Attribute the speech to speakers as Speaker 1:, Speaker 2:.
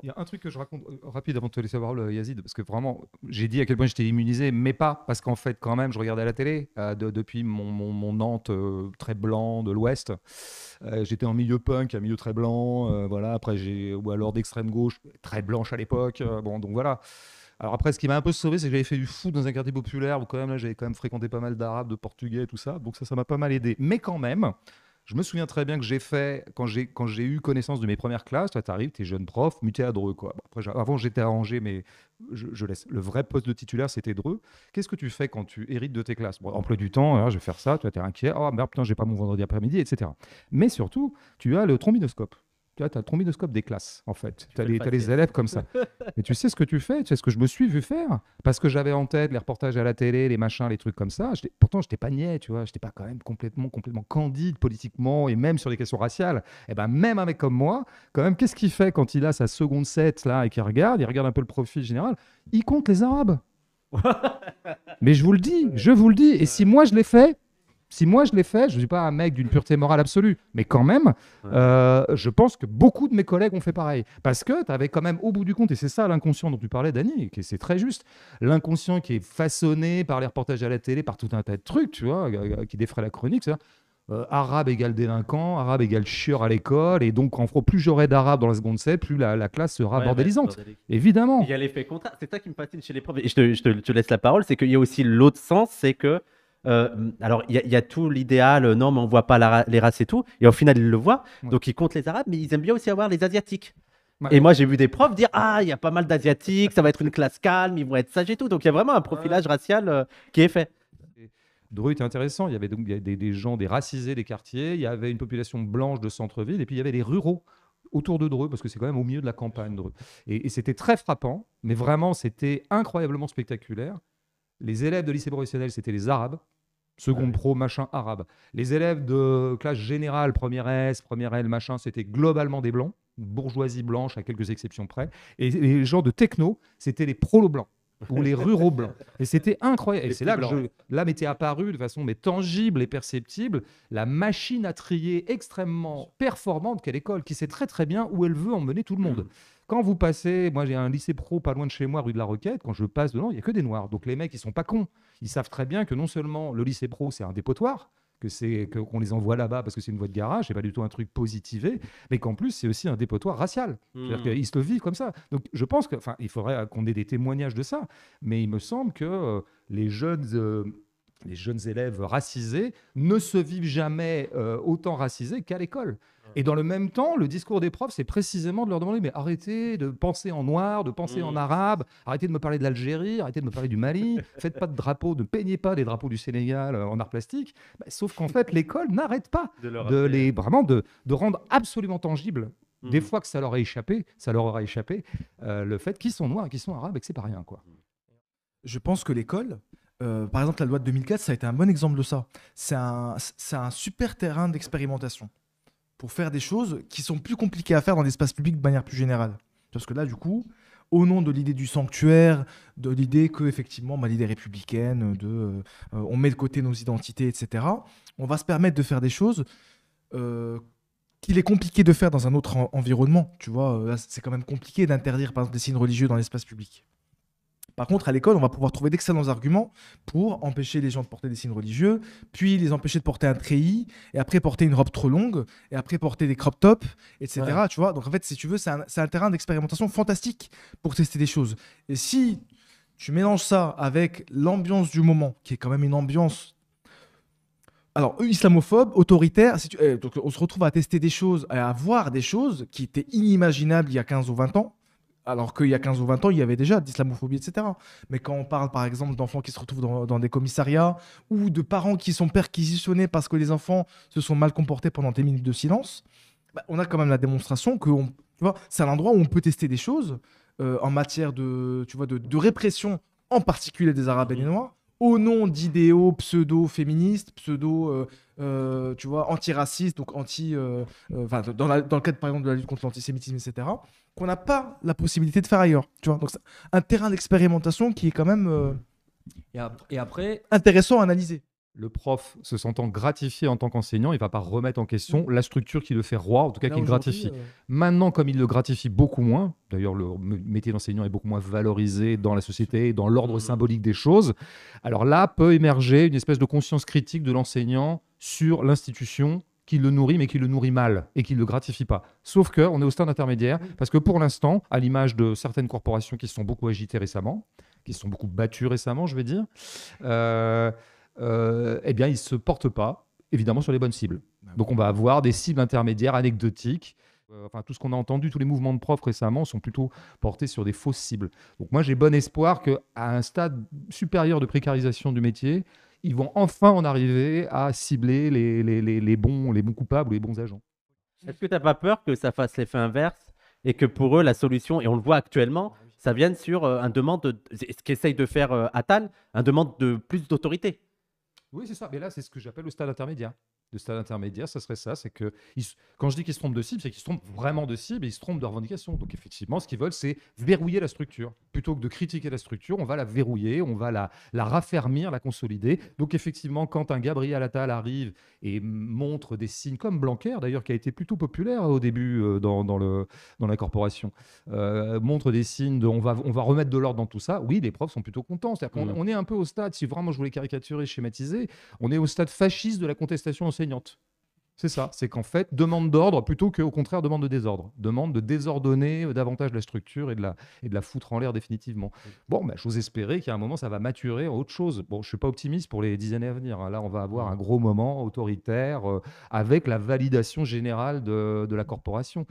Speaker 1: Il y a un truc que je raconte rapide avant de te laisser la parole, Yazid, parce que vraiment, j'ai dit à quel point j'étais immunisé, mais pas, parce qu'en fait, quand même, je regardais à la télé depuis mon Nantes très blanc de l'Ouest. J'étais en milieu punk, un milieu très blanc, voilà. Après, ou alors d'extrême gauche, très blanche à l'époque. Bon, donc voilà. Alors après, ce qui m'a un peu sauvé, c'est que j'avais fait du foot dans un quartier populaire où quand même là, j'avais quand même fréquenté pas mal d'Arabes, de Portugais et tout ça. Donc ça m'a pas mal aidé. Mais quand même, je me souviens très bien que j'ai fait, quand j'ai eu connaissance de mes premières classes, toi t'arrives, t'es jeune prof, muté à Dreux, quoi. Bon, après, avant j'étais à Angers, mais je laisse. Le vrai poste de titulaire, c'était Dreux. Qu'est-ce que tu fais quand tu hérites de tes classes? Bon, emploi du temps, hein, je vais faire ça, tu es inquiet, oh merde, putain, j'ai pas mon vendredi après-midi, etc. Mais surtout, tu as le trombinoscope. Tu as le trombinoscope des classes, en fait.
Speaker 2: Tu
Speaker 1: Tu as
Speaker 2: fais le
Speaker 1: les
Speaker 2: faciès.
Speaker 1: élèves comme ça. Mais tu sais ce que tu fais? Tu sais ce que je me suis vu faire? Parce que j'avais en tête les reportages à la télé, les machins, les trucs comme ça. Pourtant, je n'étais pas niais, tu vois. Je n'étais pas quand même complètement candide politiquement et même sur les questions raciales. Et ben même un mec comme moi, quand même, qu'est-ce qu'il fait quand il a sa seconde set là et qu'il regarde? Il regarde un peu le profil général. Il compte les Arabes. Mais je vous le dis,
Speaker 2: Ouais.
Speaker 1: je vous le dis. Et
Speaker 2: Ouais.
Speaker 1: si moi je l'ai fait, je ne suis pas un mec d'une pureté morale absolue, mais quand même,
Speaker 2: Ouais.
Speaker 1: je pense que beaucoup de mes collègues ont fait pareil. Parce que tu avais quand même, au bout du compte, et c'est ça l'inconscient dont tu parlais, Dany, et c'est très juste, l'inconscient qui est façonné par les reportages à la télé, par tout un tas de trucs, tu vois, qui défraient la chronique, c'est arabe égale délinquant, arabe égale chieur à l'école, et donc en gros, plus j'aurai d'arabes dans la seconde set, plus la classe sera
Speaker 2: Ouais, ouais,
Speaker 1: bordélisante.
Speaker 2: bordélique. Il
Speaker 1: Évidemment.
Speaker 2: y a l'effet contraire. C'est ça qui me fascine chez les profs. Et je te laisse la parole. C'est qu'il y a aussi l'autre sens. C'est que, alors, il y a tout l'idéal. Non, mais on voit pas les races et tout. Et au final, ils le voient.
Speaker 1: Ouais.
Speaker 2: Donc, ils comptent les Arabes, mais ils aiment bien aussi avoir les Asiatiques. Et
Speaker 1: Ouais.
Speaker 2: moi, j'ai vu des profs dire, ah, il y a pas mal d'Asiatiques. Ça va être une classe calme. Ils vont être sages et tout. Donc, il y a vraiment un
Speaker 1: Ouais.
Speaker 2: profilage racial qui est fait.
Speaker 1: Et Dreux était intéressant. Il y avait des gens, des racisés des quartiers. Il y avait une population blanche de centre-ville. Et puis il y avait les ruraux autour de Dreux, parce que c'est quand même au milieu de la campagne, Dreux. Et c'était très frappant, mais vraiment, c'était incroyablement spectaculaire. Les élèves de lycée professionnel, c'était les Arabes.
Speaker 2: Ah
Speaker 1: Seconde
Speaker 2: oui.
Speaker 1: pro, machin, arabe. Les élèves de classe générale, première S, première L, machin, c'était globalement des blancs, bourgeoisie blanche à quelques exceptions près. Et les gens de techno, c'était les prolos blancs ou les ruraux blancs. Et c'était incroyable. Et
Speaker 2: Les
Speaker 1: c'est
Speaker 2: petits
Speaker 1: là que
Speaker 2: blancs.
Speaker 1: là m'était apparu de façon mais tangible et perceptible la machine à trier extrêmement performante qu'est l'école, qui sait très très bien où elle veut emmener tout le monde.
Speaker 2: Mm.
Speaker 1: Quand vous passez, moi j'ai un lycée pro pas loin de chez moi, rue de la Roquette, quand je passe dedans, il n'y a que des noirs. Donc les mecs, ils sont pas cons. Ils savent très bien que non seulement le lycée pro, c'est un dépotoir, qu'on les envoie là-bas parce que c'est une voie de garage, c'est pas du tout un truc positivé, mais qu'en plus c'est aussi un dépotoir racial. C'est-à-dire
Speaker 2: Mm.
Speaker 1: qu'ils se le vivent comme ça. Donc je pense que, enfin, il faudrait qu'on ait des témoignages de ça, mais il me semble que les jeunes, les jeunes élèves racisés ne se vivent jamais autant racisés qu'à l'école. Et dans le même temps, le discours des profs, c'est précisément de leur demander mais arrêtez de penser en noir, de penser en
Speaker 2: Mm.
Speaker 1: arabe, arrêtez de me parler de l'Algérie, arrêtez de me parler du Mali, faites pas de drapeaux, ne peignez pas des drapeaux du Sénégal en art plastique. Bah, sauf qu'en fait, l'école n'arrête pas
Speaker 2: De leur
Speaker 1: de
Speaker 2: rappeler.
Speaker 1: les vraiment de rendre absolument tangible. Des
Speaker 2: Mm.
Speaker 1: fois que ça leur a échappé, ça leur aura échappé, le fait qu'ils sont noirs, qu'ils sont arabes et que c'est pas rien, quoi.
Speaker 3: Je pense que l'école, par exemple la loi de 2004, ça a été un bon exemple de ça. C'est un super terrain d'expérimentation pour faire des choses qui sont plus compliquées à faire dans l'espace public de manière plus générale. Parce que là, du coup, au nom de l'idée du sanctuaire, de l'idée que, effectivement, bah, l'idée républicaine, on met de côté nos identités, etc., on va se permettre de faire des choses euh, qu'il est compliqué de faire dans un autre environnement. Tu vois, là, c'est quand même compliqué d'interdire, par exemple, des signes religieux dans l'espace public. Par contre, à l'école, on va pouvoir trouver d'excellents arguments pour empêcher les gens de porter des signes religieux, puis les empêcher de porter un treillis, et après porter une robe trop longue, et après porter des crop tops, etc.
Speaker 2: Ouais.
Speaker 3: Tu vois. Donc en fait, si tu veux, c'est un terrain d'expérimentation fantastique pour tester des choses. Et si tu mélanges ça avec l'ambiance du moment, qui est quand même une ambiance, alors islamophobe, autoritaire, donc on se retrouve à tester des choses, à voir des choses qui étaient inimaginables il y a 15 ou 20 ans. Alors qu'il y a 15 ou 20 ans, il y avait déjà de l'islamophobie, etc. Mais quand on parle, par exemple, d'enfants qui se retrouvent dans des commissariats ou de parents qui sont perquisitionnés parce que les enfants se sont mal comportés pendant des minutes de silence, bah, on a quand même la démonstration que tu vois, c'est un endroit où on peut tester des choses en matière tu vois, de répression, en particulier des Arabes et des
Speaker 2: Mhm.
Speaker 3: Noirs, au nom d'idéaux pseudo-féministes, tu vois, antiracistes, donc enfin, dans le cadre, par exemple, de la lutte contre l'antisémitisme, etc., qu'on n'a pas la possibilité de faire ailleurs. Tu vois, donc c'est un terrain d'expérimentation qui est quand même
Speaker 4: Et après,
Speaker 3: intéressant à analyser.
Speaker 1: Le prof, se sentant gratifié en tant qu'enseignant, il ne va pas remettre en question la structure qui le fait roi, en tout cas
Speaker 3: Là,
Speaker 1: qui le
Speaker 3: aujourd'hui,
Speaker 1: gratifie. Maintenant, comme il le gratifie beaucoup moins, d'ailleurs le métier d'enseignant est beaucoup moins valorisé dans la société, dans l'ordre symbolique des choses, alors là peut émerger une espèce de conscience critique de l'enseignant sur l'institution qui le nourrit, mais qui le nourrit mal et qui ne le gratifie pas. Sauf qu'on est au stade intermédiaire, parce que pour l'instant, à l'image de certaines corporations qui se sont beaucoup agitées récemment, qui se sont beaucoup battues récemment, je vais dire, eh bien, ils ne se portent pas, évidemment, sur les bonnes cibles. Donc, on va avoir des cibles intermédiaires, anecdotiques. Enfin, tout ce qu'on a entendu, tous les mouvements de profs récemment sont plutôt portés sur des fausses cibles. Donc, moi, j'ai bon espoir qu'à un stade supérieur de précarisation du métier, ils vont enfin en arriver à cibler les bons coupables ou les bons agents.
Speaker 2: Est-ce que tu n'as pas peur que ça fasse l'effet inverse et que pour eux, la solution, et on le voit actuellement, ça vienne sur un demande, ce qu'essaye de faire Attal, un demande de plus d'autorité?
Speaker 1: Oui, c'est ça. Mais là, c'est ce que j'appelle le stade intermédiaire. Le stade intermédiaire, ça serait ça. C'est que, quand je dis qu'ils se trompent de cible, c'est qu'ils se trompent vraiment de cible et ils se trompent de revendication. Donc, effectivement, ce qu'ils veulent, c'est verrouiller la structure. Plutôt que de critiquer la structure, on va la verrouiller, on va la raffermir, la consolider. Donc, effectivement, quand un Gabriel Attal arrive et montre des signes, comme Blanquer, d'ailleurs, qui a été plutôt populaire au début dans la corporation, montre des signes de on va remettre de l'ordre dans tout ça, oui, les profs sont plutôt contents. C'est-à-dire qu'on on est un peu au stade, si vraiment je voulais caricaturer, schématiser, on est au stade fasciste de la contestation enseignante. C'est ça, c'est qu'en fait, demande d'ordre plutôt qu'au contraire demande de désordre. Demande de désordonner davantage la structure et de la foutre en l'air définitivement. Bon, bah, j'ose espérer qu'à un moment, ça va maturer en autre chose. Bon, je ne suis pas optimiste pour les 10 années à venir, hein. Là, on va avoir un gros moment autoritaire avec la validation générale de la corporation.